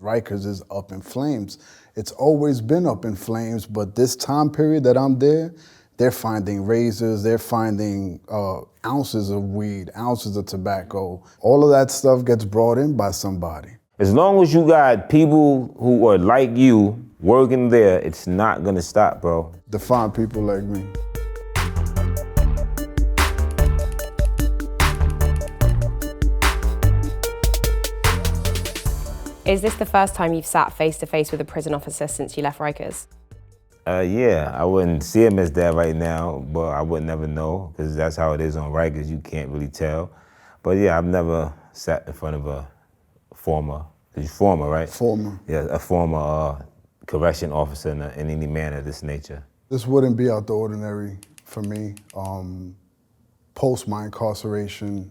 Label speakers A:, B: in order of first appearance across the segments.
A: Rikers is up in flames. It's always been up in flames, but this time period that I'm there, they're finding razors, they're finding ounces of weed, ounces of tobacco. All of that stuff gets brought in by somebody.
B: As long as you got people who are like you working there, it's not gonna stop, bro.
A: To find people like me.
C: Is this the first time you've sat face to face with a prison officer since you left Rikers?
B: Yeah, I wouldn't see him as that right now, but I would never know, because that's how it is on Rikers, you can't really tell. But yeah, I've never sat in front of a former, right?
A: Former.
B: Yeah, a former correction officer in any manner of this nature.
A: This wouldn't be out the ordinary for me. Post my incarceration,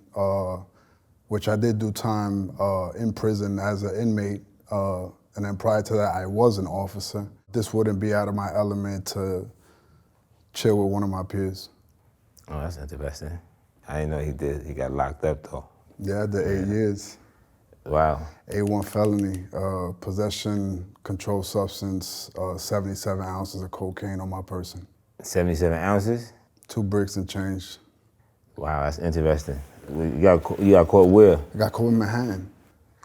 A: which I did do time in prison as an inmate, and then prior to that, I was an officer. This wouldn't be out of my element to chill with one of my peers.
B: Oh, that's interesting. I didn't know he got locked up though.
A: Yeah, I did 8 years.
B: Wow.
A: A1 felony, possession, controlled substance, 77 ounces of cocaine on my person.
B: 77 ounces?
A: 2 bricks and change.
B: Wow, that's interesting. You got caught where?
A: I got caught in Manhattan.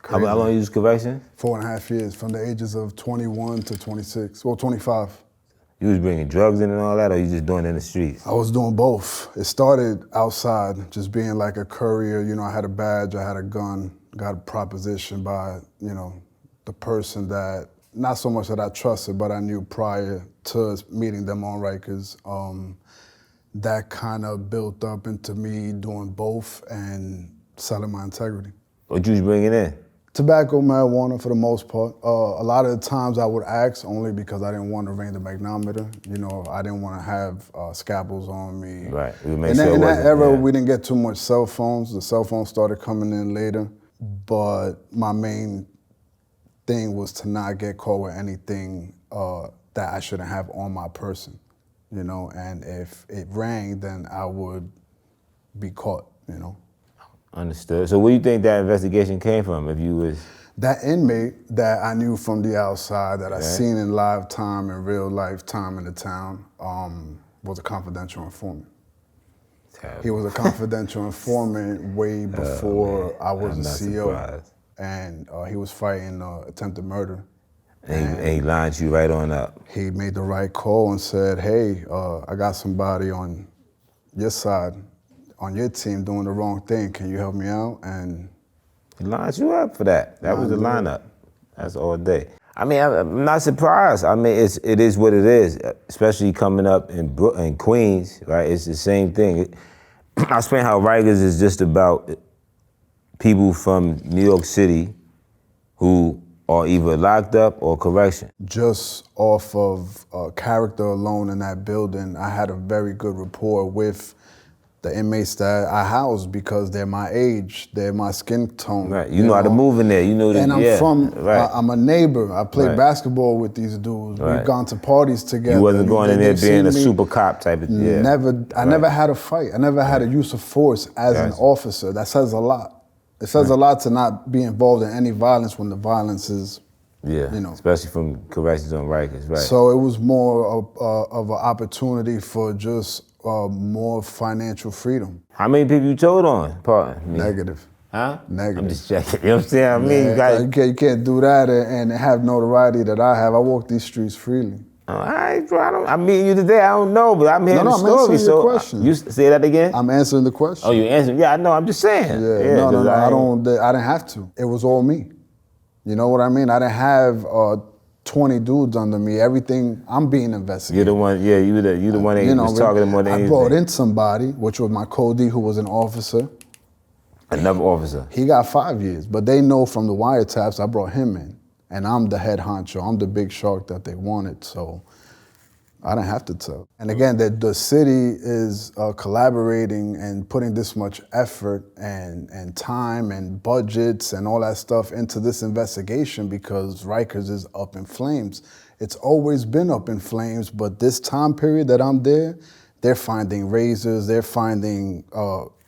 B: How long you used correction?
A: 4.5 years, from the ages of 21 to 26, well, 25.
B: You was bringing drugs in and all that, or you just doing it in the streets?
A: I was doing both. It started outside, just being like a courier. You know, I had a badge, I had a gun, got a proposition by, you know, the person that, not so much that I trusted, but I knew prior to meeting them on Rikers. That kind of built up into me doing both and selling my integrity.
B: What you was bringing in?
A: Tobacco, marijuana for the most part. A lot of the times I would ask only because I didn't want to ring the magnetometer. You know, I didn't want to have scalpels on me.
B: Right.
A: In that era, we didn't get too much cell phones. The cell phones started coming in later. But my main thing was to not get caught with anything that I shouldn't have on my person. You know, and if it rang, then I would be caught, you know.
B: Understood. So where do you think that investigation came from, if you was?
A: That inmate that I knew from the outside, that I seen in live time, in real life time in the town, was a confidential informant. Terrible. He was a confidential informant way before I was a CO.
B: Surprised.
A: And he was fighting attempted murder.
B: And he lined you right on up.
A: He made the right call and said, hey, I got somebody on your side, on your team doing the wrong thing. Can you help me out? And
B: he lined you up for that. That was the lineup. That's all day. I mean, I'm not surprised. I mean, it is what it is, especially coming up in Queens, right? It's the same thing. I explain how Rikers is just about people from New York City who are either locked up or correction.
A: Just off of character alone in that building, I had a very good rapport with the inmates that I house because they're my age, they're my skin tone.
B: Right, you know how to move in there, you know that.
A: And I'm a neighbor. I played
B: Right.
A: basketball with these dudes.
B: Right.
A: We've gone to parties together.
B: You wasn't going in there being a
A: me.
B: super cop type of thing.
A: I never had a fight. I never had a use of force as an officer. That says a lot. It says a lot to not be involved in any violence when the violence is, you know.
B: Especially from corrections on Rikers, right.
A: So it was more of an opportunity for just more financial freedom.
B: How many people you told on? Pardon me.
A: Negative.
B: Huh?
A: Negative.
B: I'm just checking, you know what I'm saying? I mean,
A: you can't do that and have notoriety that I have. I walk these streets freely.
B: All right, bro. I'm meeting you today. I don't know, but I'm hearing the story.
A: I'm answering your question.
B: You say that again?
A: I'm answering the question.
B: Oh, you answering? Yeah, I know. I'm just saying.
A: No. I didn't have to. It was all me. You know what I mean? I didn't have 20 dudes under me. Everything, I'm being investigated.
B: You're the one. Yeah, you the one that was talking more than anything.
A: I brought in somebody, which was my co-D, who was an officer.
B: Another officer.
A: He got 5 years, but they know from the wiretaps I brought him in. And I'm the head honcho. I'm the big shark that they wanted, so I didn't have to tell. And again, the city is collaborating and putting this much effort and time and budgets and all that stuff into this investigation because Rikers is up in flames. It's always been up in flames, but this time period that I'm there, they're finding razors, they're finding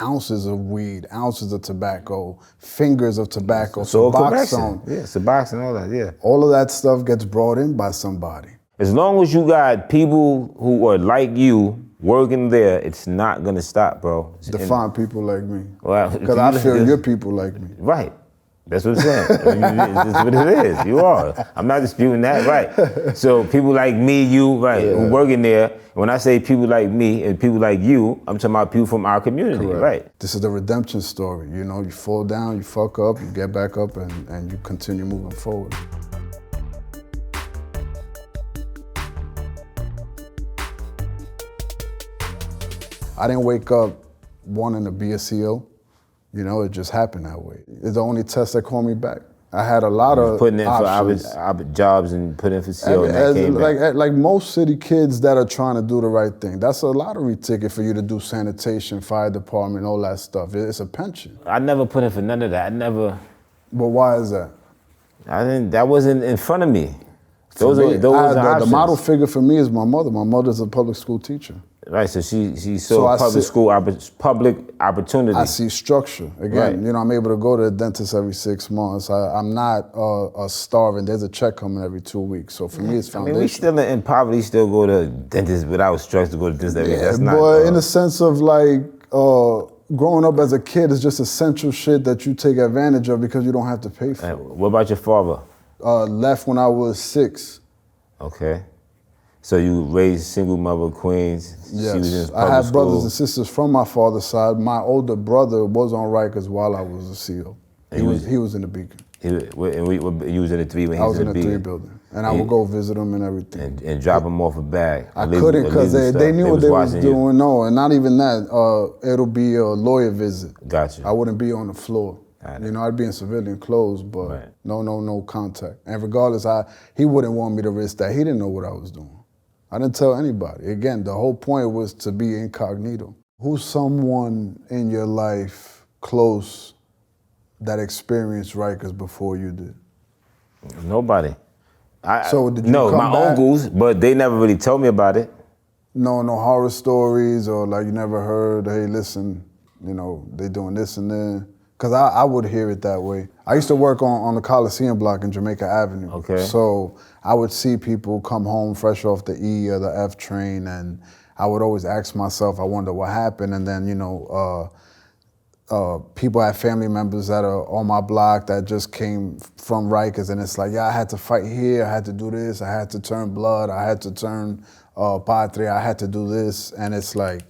A: ounces of weed, ounces of tobacco, fingers of tobacco,
B: So
A: Suboxone.
B: Yeah, Suboxone, all that, yeah.
A: All of that stuff gets brought in by somebody.
B: As long as you got people who are like you working there, it's not gonna stop, bro.
A: Define people like me.
B: Well,
A: Because I feel you're people like me.
B: Right. That's what I'm saying. That's what it is. You are. I'm not disputing that. Right. So people like me, you, right, who working there. When I say people like me and people like you, I'm talking about people from our community.
A: Correct.
B: Right.
A: This is the redemption story. You know, you fall down, you fuck up, you get back up, and you continue moving forward. I didn't wake up wanting to be a CO. You know, it just happened that way. It's the only test that called me back. I had a lot of
B: Putting in
A: options.
B: for jobs and putting in for CO and that came back.
A: like most city kids that are trying to do the right thing. That's a lottery ticket for you to do sanitation, fire department, all that stuff. It's a pension.
B: I never put in for none of that.
A: But why is that?
B: That wasn't in front of me. Those
A: For me,
B: are the options.
A: model figure for me is my mother. My mother's a public school teacher.
B: Right, so she saw public opportunity.
A: I see structure. Again,
B: Right.
A: you know, I'm able to go to the dentist every 6 months. I'm not starving. There's a check coming every 2 weeks. So for me, it's
B: I
A: foundational.
B: mean, we still in poverty, still go to dentist without stress to go to dentist every day. That's not.
A: But in the sense of like, growing up as a kid is just essential shit that you take advantage of because you don't have to pay for it.
B: What about your father?
A: Left when I was 6.
B: Okay. So you raised single mother Queens.
A: Yes.
B: She was in
A: I had
B: public
A: brothers
B: school.
A: and sisters from my father's side. My older brother was on Rikers while I was a CO. He was in the Beacon.
B: You was in the 3 when he
A: I
B: was
A: was in
B: in
A: the
B: the
A: 3
B: Beacon.
A: building. And I would go visit him and everything.
B: And drop him off a bag.
A: I couldn't because they knew what they was doing. No, and not even that. It'll be a lawyer visit.
B: Gotcha.
A: I wouldn't be on the floor. You know, I'd be in civilian clothes, but
B: Right.
A: no contact. And regardless, he wouldn't want me to risk that. He didn't know what I was doing. I didn't tell anybody. Again, the whole point was to be incognito. Who's someone in your life close that experienced Rikers before you did?
B: Nobody.
A: So did you
B: No,
A: come
B: my
A: back?
B: uncles, but they never really told me about it.
A: No horror stories or like you never heard, hey, listen, you know, they doing this and that. Because I would hear it that way. I used to work on the Coliseum block in Jamaica Avenue.
B: Okay.
A: So I would see people come home fresh off the E or the F train, and I would always ask myself, I wonder what happened. And then, you know, people had family members that are on my block that just came from Rikers, and it's like, yeah, I had to fight here, I had to do this, I had to turn blood, I had to turn patria, I had to do this, and it's like,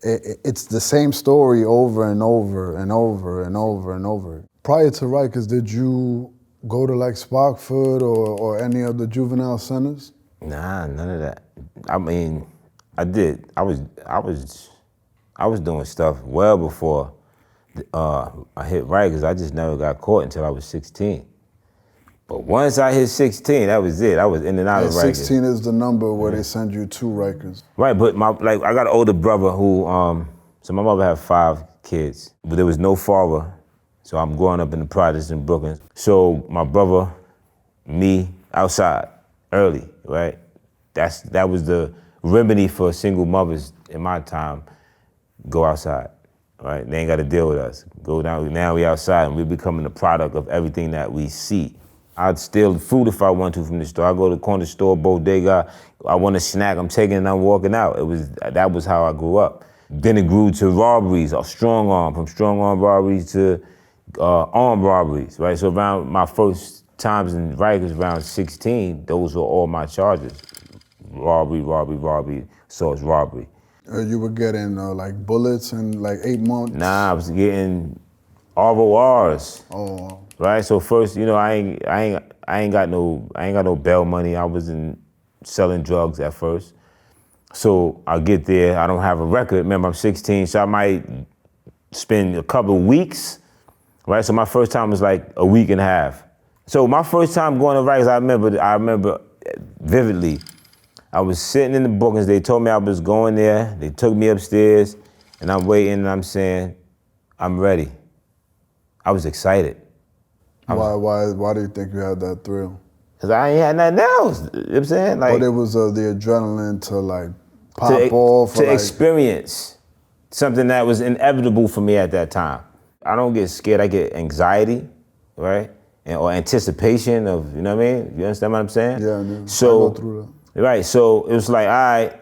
A: it's the same story over and over and over and over and over. Prior to Rikers, did you go to like Spockford or any of the juvenile centers?
B: Nah, none of that. I mean, I did. I was doing stuff well before I hit Rikers. I just never got caught until I was 16. But once I hit 16, that was it. I was in and out of Rikers.
A: 16 is the number where they send you to Rikers.
B: Right, but I got an older brother who, so my mother had 5 kids, but there was no father. So I'm growing up in the projects in Brooklyn. So my brother, me, outside early, right? That was the remedy for single mothers in my time. Go outside, right? They ain't got to deal with us. Go down. Now we outside and we're becoming the product of everything that we see. I'd steal food if I want to from the store. I go to the corner store, bodega. I want a snack. I'm taking it and I'm walking out. That was how I grew up. Then it grew to robberies, or strong arm, from strong arm robberies to armed robberies, right? So around my first times in Rikers, around 16, those were all my charges. Robbery, so it's robbery.
A: You were getting like bullets and like 8 months?
B: Nah, I was getting RORs.
A: Oh.
B: Right, so first, you know, I ain't got no bail money. I wasn't selling drugs at first. So I get there, I don't have a record. Remember, I'm 16, so I might spend a couple of weeks, right? So my first time was like a week and a half. So my first time going to Rikers, I remember vividly. I was sitting in the bookings, they told me I was going there, they took me upstairs, and I'm waiting and I'm saying, I'm ready. I was excited.
A: Why do you think you had that thrill?
B: Cause I ain't had nothing else, you know what I'm saying? Like,
A: But it was the adrenaline to like pop off.
B: To experience something that was inevitable for me at that time. I don't get scared, I get anxiety, right? Or anticipation of, you know what I mean? You understand what I'm saying?
A: Yeah.
B: So,
A: I go through that.
B: right, so it was like, all right,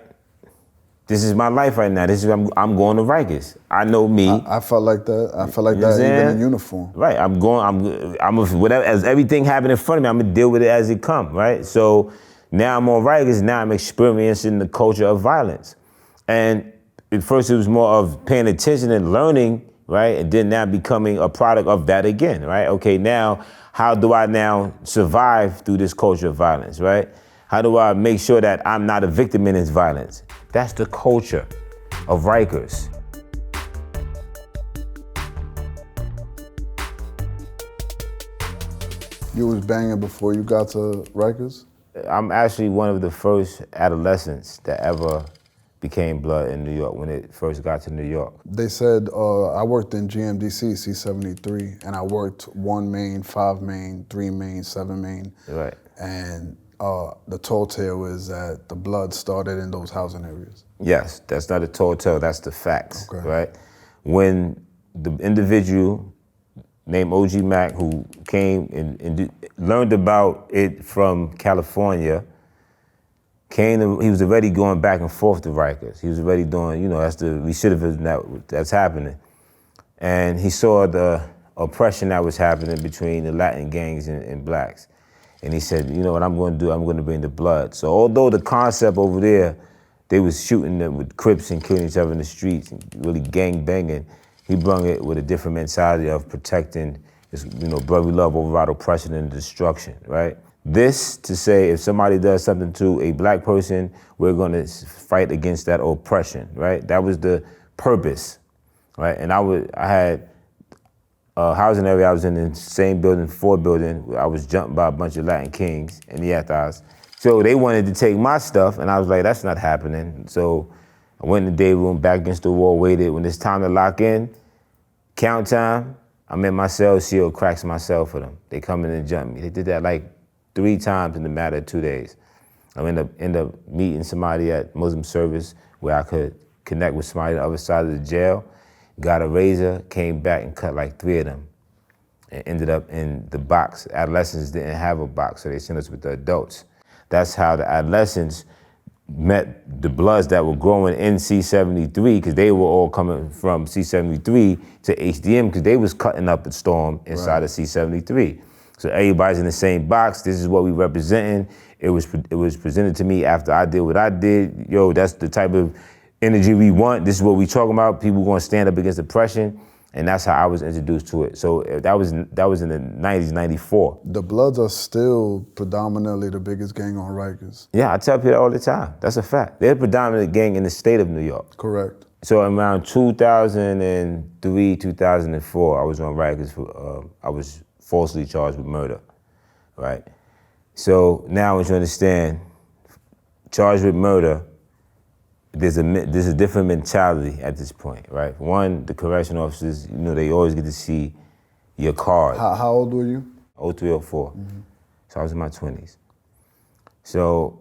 B: this is my life right now. I'm going to Rikers. I know me.
A: I felt like that. I felt like
B: You know what
A: that
B: I'm
A: even
B: saying?
A: in uniform.
B: Right, whatever, as everything happened in front of me, I'm gonna deal with it as it come, right? So now I'm on Rikers, now I'm experiencing the culture of violence. And at first it was more of paying attention and learning, right? And then now becoming a product of that again, right? Okay, now, how do I now survive through this culture of violence, right? How do I make sure that I'm not a victim in this violence? That's the culture of Rikers.
A: You was banging before you got to Rikers?
B: I'm actually one of the first adolescents that ever became blood in New York when it first got to New York.
A: They said I worked in GMDC, C73, and I worked 1 main, 5 main, 3 main, 7 main.
B: Right.
A: And the tall tale is that the blood started in those housing areas.
B: Yes, that's not a tall tale, that's the facts,
A: Okay.
B: right? When the individual named OG Mac, who came and learned about it from California, he was already going back and forth to Rikers. He was already doing, that's the recidivism that's happening. And he saw the oppression that was happening between the Latin gangs and blacks. And he said, you know what I'm gonna do? I'm gonna bring the blood. So although the concept over there, they was shooting them with Crips and killing each other in the streets, and really gang banging, he brought it with a different mentality of protecting this, brotherly love over oppression and destruction, right? This to say, if somebody does something to a black person, we're gonna fight against that oppression, right? That was the purpose, right? And I had a housing area I was in the same building, 4 building. I was jumped by a bunch of Latin kings in the Yatas. So they wanted to take my stuff, and I was like, that's not happening. So I went in the day room, back against the wall, waited. When it's time to lock in, count time, I'm in my cell, seal, cracks my cell for them. They come in and jump me. They did that like 3 times in the matter of 2 days. I end up meeting somebody at Muslim service where I could connect with somebody on the other side of the jail, got a razor, came back and cut like 3 of them, and ended up in the box. Adolescents didn't have a box, so they sent us with the adults. That's how the adolescents met the Bloods that were growing in C73, because they were all coming from C73 to HDM, because they was cutting up a storm inside of C73. So everybody's in the same box. This is what we representing. It was presented to me after I did what I did. Yo, that's the type of energy we want. This is what we talking about. People gonna stand up against oppression. And that's how I was introduced to it. So that was in the 90s, 94.
A: The Bloods are still predominantly the biggest gang on Rikers.
B: Yeah, I tell people that all the time. That's a fact. They're the predominant gang in the state of New York.
A: Correct.
B: So around 2003, 2004, I was on Rikers I was falsely charged with murder, right? So now I want you to understand, charged with murder, there's a different mentality at this point, right? One, the correction officers, they always get to see your card.
A: How old were you?
B: 03, 04. So I was in my 20s. So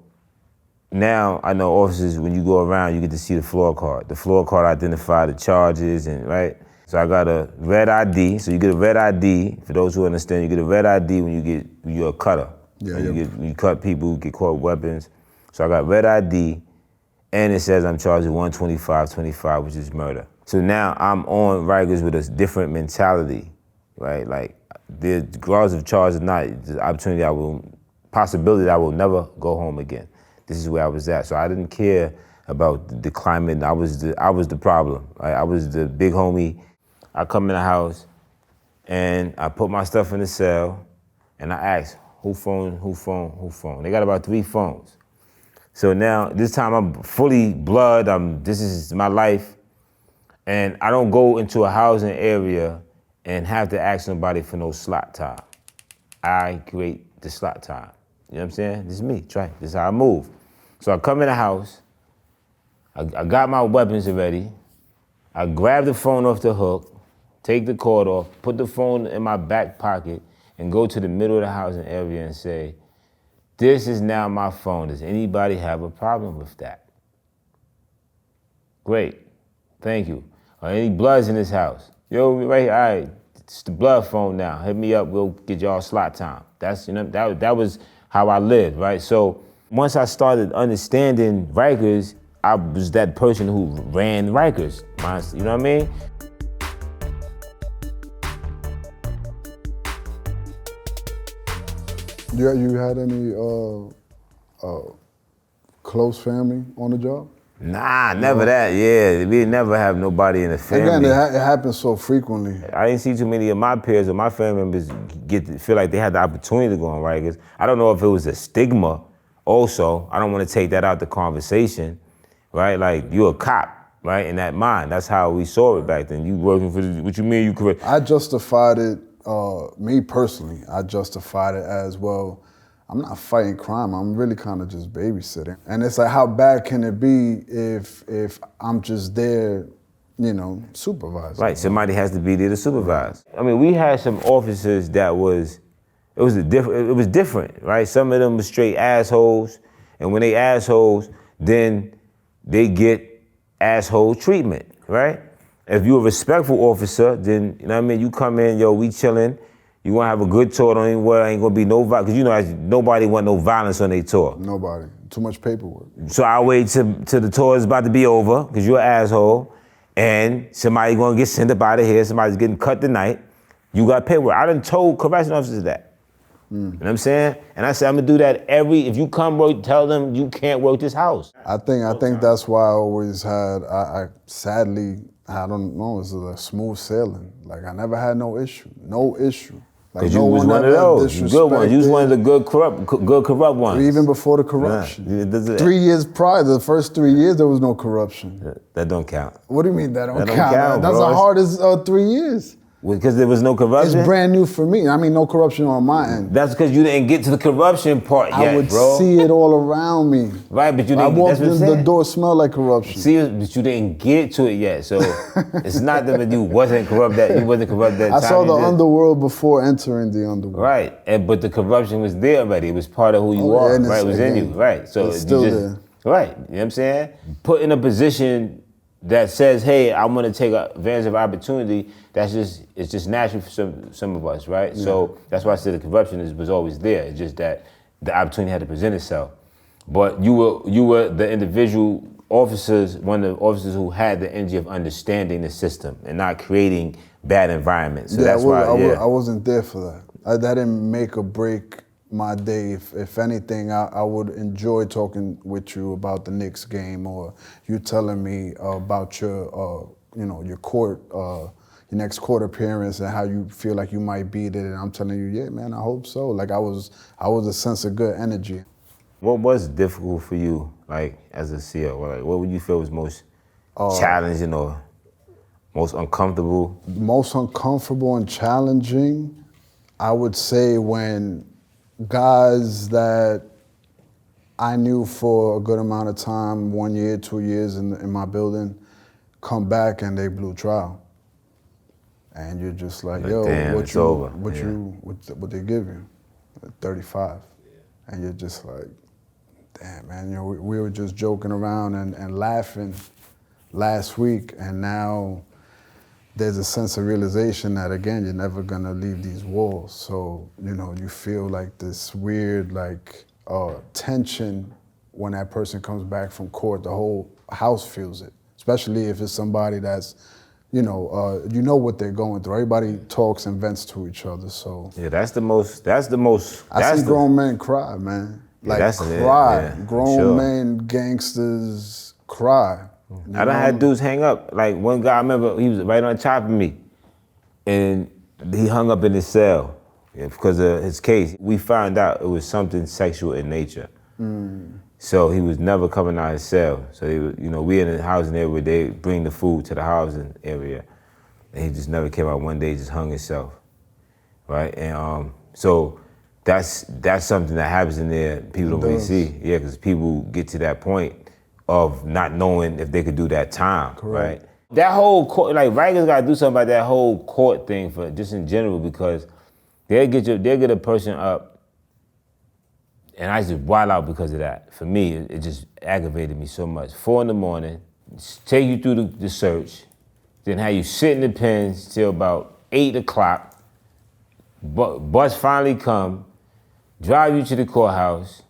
B: now I know officers, when you go around, you get to see the floor card. The floor card identify the charges, and right? So I got a red ID. So you get a red ID. For those who understand, you get a red ID when you're a cutter.
A: Yeah,
B: You cut people who get caught with weapons. So I got red ID. And it says I'm charged with 125-25, which is murder. So now I'm on Rikers with a different mentality, right? Like, regardless of charge or not, the possibility that I will never go home again. This is where I was at. So I didn't care about the climate. I was the problem, right? I was the big homie. I come in the house and I put my stuff in the cell and I ask, who phone? They got about 3 phones. So now, this time I'm fully blood, this is my life, and I don't go into a housing area and have to ask somebody for no slot time. I create the slot time. You know what I'm saying? This is me, try. This is how I move. So I come in the house, I got my weapons already, I grab the phone off the hook, take the cord off, put the phone in my back pocket, and go to the middle of the housing area and say, this is now my phone. Does anybody have a problem with that? Great, thank you. Any bloods in this house? Yo, right here, all right, it's the blood phone now. Hit me up, we'll get y'all slot time. That's, that was how I lived, right? So once I started understanding Rikers, I was that person who ran Rikers. You know what I mean?
A: You had any close family on the job?
B: Nah, never that. Yeah, we never have nobody in the family.
A: Again, it happens so frequently.
B: I didn't see too many of my peers or my family members feel like they had the opportunity to go on Rikers. I don't know if it was a stigma. Also, I don't want to take that out the conversation, right? Like, you're a cop, right? In that mind, that's how we saw it back then. You working for what you mean? You correct?
A: I justified it. Me personally, I justified it as, well, I'm not fighting crime, I'm really kind of just babysitting. And it's like, how bad can it be if I'm just there, supervising?
B: Right, somebody has to be there to supervise. I mean, we had some officers that it was different, right? Some of them were straight assholes, and when they assholes, then they get asshole treatment, right? If you're a respectful officer, then, you come in, yo, we chilling, you wanna have a good tour, don't even worry, ain't gonna be no violence, because nobody want no violence on their tour.
A: Nobody, too much paperwork.
B: So I wait till the tour is about to be over, because you're an asshole, and somebody gonna get sent up out of here, somebody's getting cut tonight, you got paperwork. I done told correctional officers that. You know what I'm saying? And I said, I'm gonna do that if you come work, tell them you can't work this house.
A: I think that's why I always had, sadly, I don't know, it's a smooth sailing. Like, I never had no issue. Like,
B: Because you was one of those, you good ones. You was one of the good corrupt ones.
A: Even before the corruption. 3 years prior, the first 3 years, there was no corruption.
B: That don't count.
A: What do you mean that don't count?
B: Count,
A: That's the hardest 3 years.
B: Because there was no corruption?
A: It's brand new for me. I mean, no corruption on my end.
B: That's because you didn't get to the corruption part yet,
A: I would
B: bro.
A: see it all around me.
B: Right, but you didn't.
A: I walked
B: that's what
A: in, the door smelled like corruption.
B: See, but you didn't get to it yet. So it's not that you wasn't corrupt that time.
A: I saw the underworld before entering the underworld.
B: Right, but the corruption was there already. It was part of who you are. Right, it was in you. Right, so
A: it's still there.
B: Right, you know what I'm saying? Put in a position that says, hey, I'm gonna take advantage of opportunity, it's just natural for some of us, right? Yeah. So that's why I said the corruption was always there. It's just that the opportunity had to present itself. But you were the individual officers, one of the officers who had the energy of understanding the system and not creating bad environments. So that's why
A: I wasn't there for that. That didn't make or break my day. If anything, I would enjoy talking with you about the Knicks game, or you telling me about your court, your next court appearance and how you feel like you might beat it. And I'm telling you, yeah, man, I hope so. Like, I was a sense of good energy.
B: What was difficult for you, like, as a CO? Like, what would you feel was most challenging or most uncomfortable?
A: Most uncomfortable and challenging, I would say, when guys that I knew for a good amount of time, 1 year, 2 years in my building, come back and they blew trial. And you're just like, yo,
B: damn,
A: what they give you? 35. And you're just like, damn, man, we were just joking around and laughing last week, and now there's a sense of realization that, again, you're never gonna leave these walls. So, you feel like this weird, tension when that person comes back from court. The whole house feels it, especially if it's somebody that's, you know what they're going through. Everybody talks and vents to each other, so.
B: Yeah, that's the most.
A: I see grown men cry, man. Cry. Grown men, gangsters cry.
B: I done had dudes hang up. Like, one guy, I remember, he was right on top of me, and he hung up in his cell because of his case. We found out it was something sexual in nature. So he was never coming out of his cell. So we in the housing area where they bring the food to the housing area, and he just never came out. One day, he just hung himself, right? And so that's something that happens in there. People don't really see, because people get to that point of not knowing if they could do that time, right? That whole court, like, Rikers gotta do something about that whole court thing for just in general, because they'll get a person up, and I just wild out because of that. For me, it just aggravated me so much. 4 in the morning, take you through the search, then have you sit in the pens till about 8 o'clock. Bus finally come, drive you to the courthouse.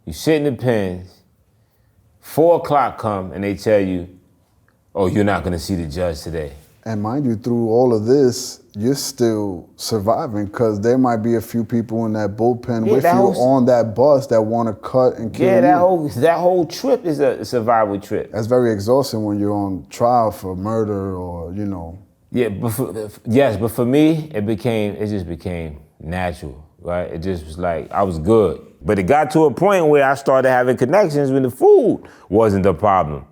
B: You sit in the pens. 4 o'clock come and they tell you, oh, you're not gonna see the judge today.
A: And mind you, through all of this, you're still surviving because there might be a few people in that bullpen with you on that bus that want to cut and kill you.
B: That whole trip is a survival trip.
A: That's very exhausting when you're on trial for murder or, you know.
B: Yeah, but for me, it just became natural, right? It just was like, I was good. But it got to a point where I started having connections when the food wasn't the problem.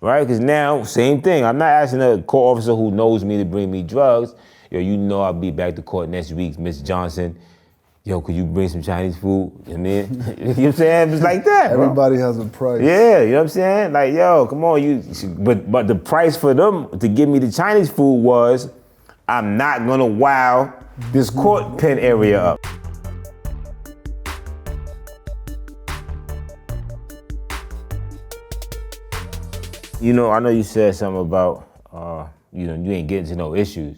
B: Right, because now, same thing. I'm not asking a court officer who knows me to bring me drugs. Yo, you know I'll be back to court next week, Miss Johnson. Yo, could you bring some Chinese food? You know what I'm saying? It's like that, bro.
A: Everybody has a price.
B: Yeah, you know what I'm saying? Like, yo, come on, but the price for them to give me the Chinese food was, I'm not gonna wow this court pen area up. You know, I know you said something about, you ain't getting to no issues,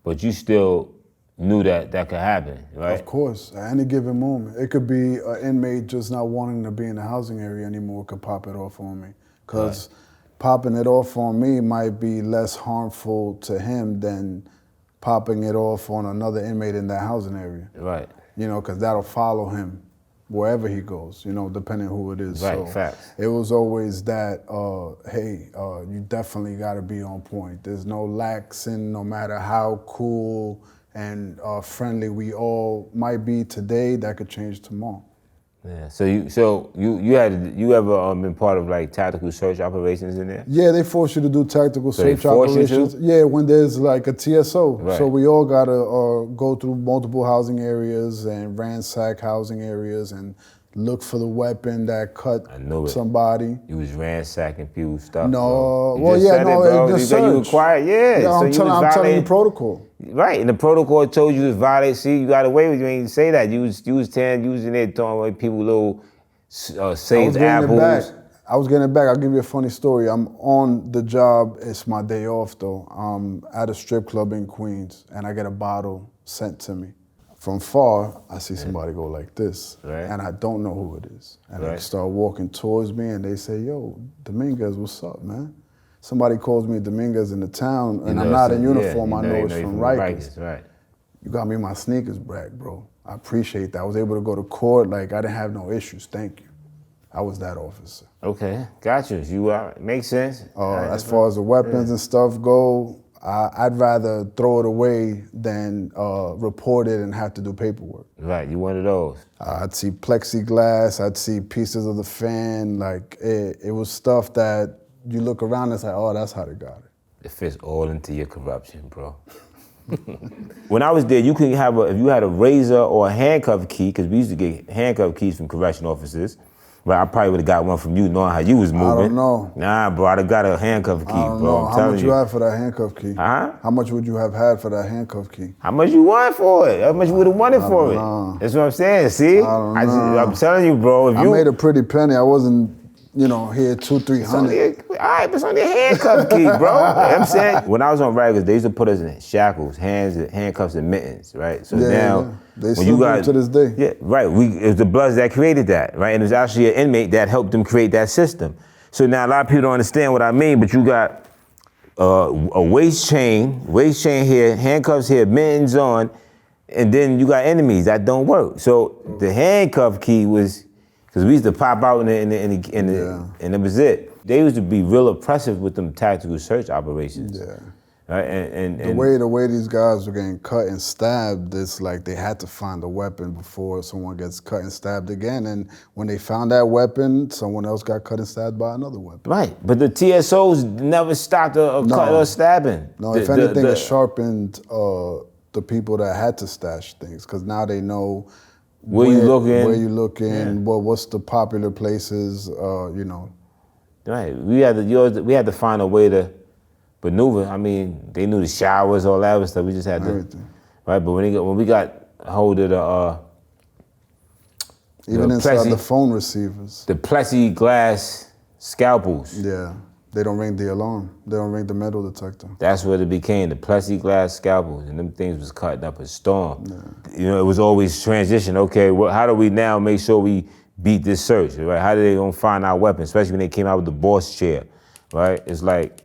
B: but you still knew that could happen, right?
A: Of course, at any given moment. It could be an inmate just not wanting to be in the housing area anymore could pop it off on me. Because popping it off on me might be less harmful to him than popping it off on another inmate in that housing area.
B: Right.
A: You know, because that'll follow him wherever he goes, you know, depending who it is.
B: Right,
A: so
B: facts.
A: It was always that, hey, you definitely gotta be on point. There's no laxing, no matter how cool and friendly we all might be today, that could change tomorrow.
B: Yeah. So you ever been part of like tactical search operations in there?
A: Yeah, they force you to do tactical
B: So they
A: search
B: force you
A: operations.
B: to?
A: Yeah, when there's like a TSO.
B: Right.
A: So we all gotta go through multiple housing areas and ransack housing areas and look for the weapon that cut somebody.
B: You was ransacking people's stuff.
A: No,
B: bro.
A: well, yeah, no,
B: it,
A: the search.
B: You acquired, yeah.
A: Yeah,
B: So
A: I'm telling you protocol.
B: Right, and the protocol told you to violate. See, you got away with it. You ain't say that. You was using it, throwing away people little saved apples.
A: I was getting it back. I'll give you a funny story. I'm on the job. It's my day off though. I'm at a strip club in Queens, and I get a bottle sent to me. From far, I see somebody go like this, and I don't know who it is. And they start walking towards me, and they say, "Yo, Dominguez, what's up, man?" Somebody calls me Dominguez in the town, and I'm not in uniform. I know it's from Rikers.
B: Right.
A: You got me my sneakers back, bro. I appreciate that. I was able to go to court. Like, I didn't have no issues. Thank you. I was that officer.
B: Okay, got you. You makes sense.
A: As far as the weapons and stuff go, I'd rather throw it away than report it and have to do paperwork.
B: Right, you one of those.
A: I'd see plexiglass. I'd see pieces of the fan. Like, it was stuff that you look around and it's like, oh, that's how they got it.
B: It fits all into your corruption, bro. When I was there, you could have if you had a razor or a handcuff key, because we used to get handcuff keys from correction officers. But I probably would have got one from you, knowing how you was moving.
A: I don't know.
B: Nah, bro, I'd have got a handcuff key,
A: I don't
B: bro.
A: know. How much you had for that handcuff key?
B: Huh?
A: How much would you have had for that handcuff key?
B: How much you want for it? How much you would have wanted for it? That's what I'm saying. See, I'm telling you, bro. If you
A: I made a pretty penny. I wasn't, here $200-300.
B: All right, but it's only a handcuff key, bro. You know what I'm saying? When I was on Rikers, they used to put us in shackles, handcuffs, and mittens, right? So now,
A: they still do it to this day.
B: Yeah, right. It was the Bloods that created that, right? And it was actually an inmate that helped them create that system. So now a lot of people don't understand what I mean, but you got a waist chain here, handcuffs here, mittens on, and then you got enemies. That don't work. So the handcuff key was, because we used to pop out and it was it. They used to be real oppressive with them tactical search operations.
A: Yeah.
B: Right? And
A: the way these guys were getting cut and stabbed, it's like they had to find a weapon before someone gets cut and stabbed again. And when they found that weapon, someone else got cut and stabbed by another weapon.
B: Right, but the TSOs never stopped a cut or stabbing.
A: No, if anything, it sharpened the people that had to stash things, because now they know where you looking, what's the popular places,
B: Right, we had to find a way to maneuver. I mean, they knew the showers, all that stuff. We just had
A: everything.
B: Right, but when we got hold of the
A: even inside the phone receivers,
B: the plexiglass scalpels.
A: Yeah. They don't ring the alarm. They don't ring the metal detector.
B: That's what it became, the plexiglass scalpels, and them things was cutting up a storm. You know, it was always transition. Okay, well, how do we now make sure we beat this search, right? How do they gonna find our weapon, especially when they came out with the boss chair, right? It's like,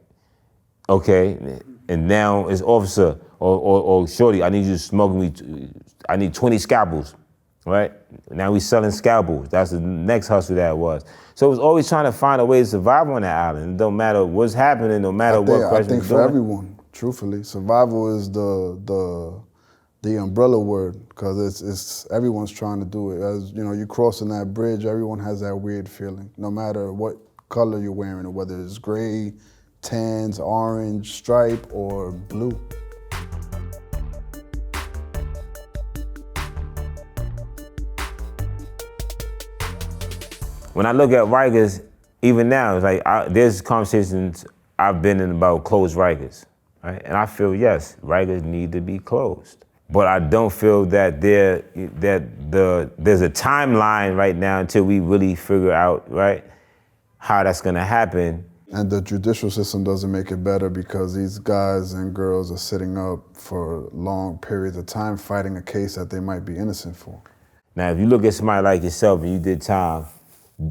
B: okay, and now it's officer or shorty, I need you to smuggle me, I need 20 scalpels, right? Now we selling scalpels. That's the next hustle that was. So it was always trying to find a way to survive on that island. It don't matter what's happening, no matter what question
A: I think for everyone, truthfully, survival is the umbrella word, because it's everyone's trying to do it. As you know, you crossing that bridge, everyone has that weird feeling, no matter what color you're wearing, or whether it's gray, tans, orange, stripe, or blue.
B: When I look at Rikers, even now, it's like there's conversations I've been in about closed Rikers, right? And I feel, yes, Rikers need to be closed. But I don't feel that there's a timeline right now until we really figure out, right, how that's gonna happen.
A: And the judicial system doesn't make it better, because these guys and girls are sitting up for long periods of time fighting a case that they might be innocent for.
B: Now, if you look at somebody like yourself and you did time,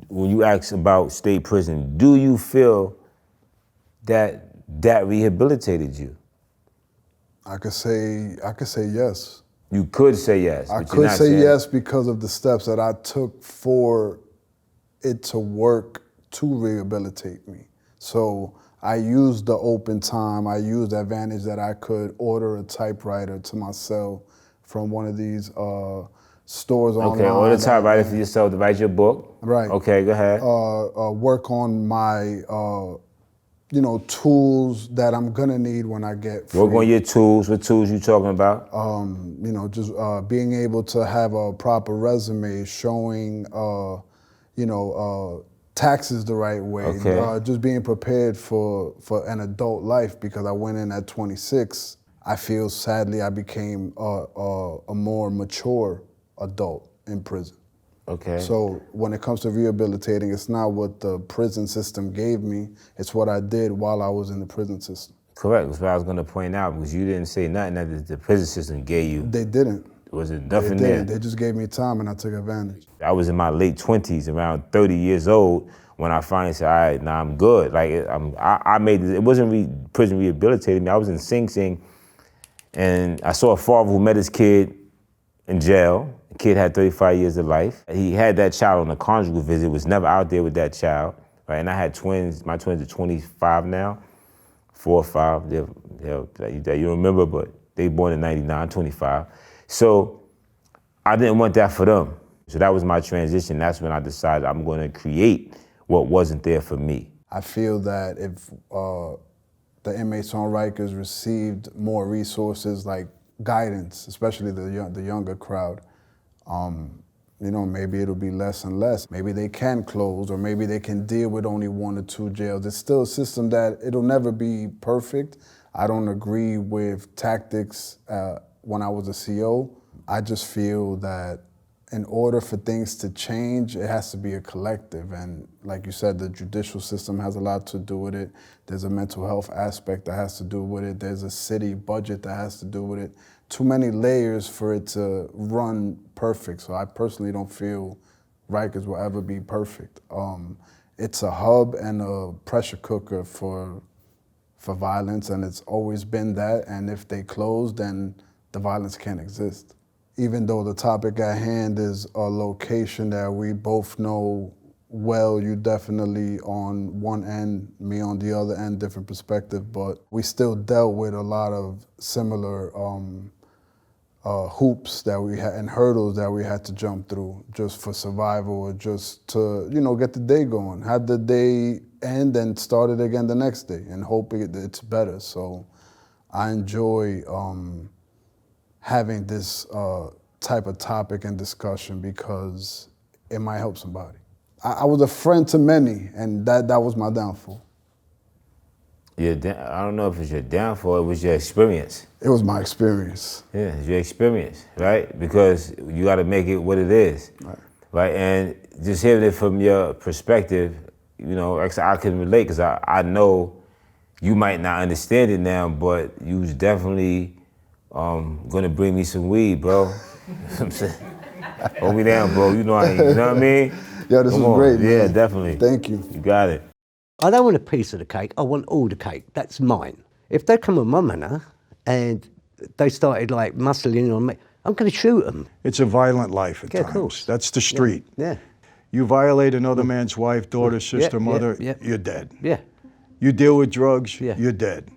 B: when you ask about state prison, do you feel that rehabilitated you?
A: I could say yes.
B: You could say yes.
A: I could say yes because of the steps that I took for it to work to rehabilitate me. So I used the open time, I used the advantage that I could order a typewriter to my cell from one of these stores online.
B: Okay, order a typewriter for yourself to write your book.
A: Right.
B: Okay, go ahead.
A: Work on my tools that I'm gonna need when I get free.
B: Work on your tools. What tools you talking about?
A: Just being able to have a proper resume showing, taxes the right way.
B: Okay.
A: Just being prepared for an adult life, because I went in at 26. I feel sadly I became a more mature adult in prison.
B: Okay.
A: So when it comes to rehabilitating, it's not what the prison system gave me, it's what I did while I was in the prison system.
B: Correct, that's what I was gonna point out, because you didn't say nothing that the prison system gave you.
A: They didn't.
B: Was it nothing
A: They
B: there?
A: didn't. They just gave me time and I took advantage.
B: I was in my late 20s, around 30 years old, when I finally said, all right, now I'm good. Like, I made it wasn't prison rehabilitating me. I was in Sing Sing, and I saw a father who met his kid in jail. The kid had 35 years of life. He had that child on a conjugal visit, was never out there with that child, right? And I had twins. My twins are 25 now, 4 or 5. You don't remember, but they born in 99, 25. So I didn't want that for them. So that was my transition. That's when I decided I'm going to create what wasn't there for me.
A: I feel that if the inmates on Rikers received more resources like guidance, especially the younger crowd, maybe it'll be less and less. Maybe they can close, or maybe they can deal with only 1 or 2 jails. It's still a system that it'll never be perfect. I don't agree with tactics when I was a CO. I just feel that in order for things to change, it has to be a collective. And like you said, the judicial system has a lot to do with it. There's a mental health aspect that has to do with it. There's a city budget that has to do with it. Too many layers for it to run perfect. So I personally don't feel Rikers will ever be perfect. It's a hub and a pressure cooker for violence, and it's always been that. And if they close, then the violence can't exist. Even though the topic at hand is a location that we both know well, you definitely on one end, me on the other end, different perspective, but we still dealt with a lot of similar hoops that we had and hurdles that we had to jump through just for survival, or just to, get the day going. Had the day end and start it again the next day and hope it's better. So I enjoy having this type of topic and discussion, because it might help somebody. I was a friend to many, and that was my downfall.
B: I don't know if it's your downfall, it was your experience.
A: It was my experience.
B: Yeah, it's your experience, right? Because you got to make it what it is, right? And just hearing it from your perspective, you know, I can relate because I know you might not understand it now, but you was definitely gonna bring me some weed, bro. You know what I'm saying? Hold me down, bro. You know you know what I mean?
A: Yeah, this was great, man.
B: Yeah, definitely.
A: Thank you.
B: You got it.
D: I don't want a piece of the cake, I want all the cake. That's mine. If they come on my manor and they started like muscling on me, I'm going to shoot them.
E: It's a violent life at
D: Yeah, of
E: times.
D: course.
E: That's the street.
D: Yeah.
E: You violate another man's wife, daughter, sister,
D: yeah,
E: mother,
D: yeah.
E: you're dead.
D: Yeah.
E: You deal with drugs,
D: Yeah.
E: you're dead.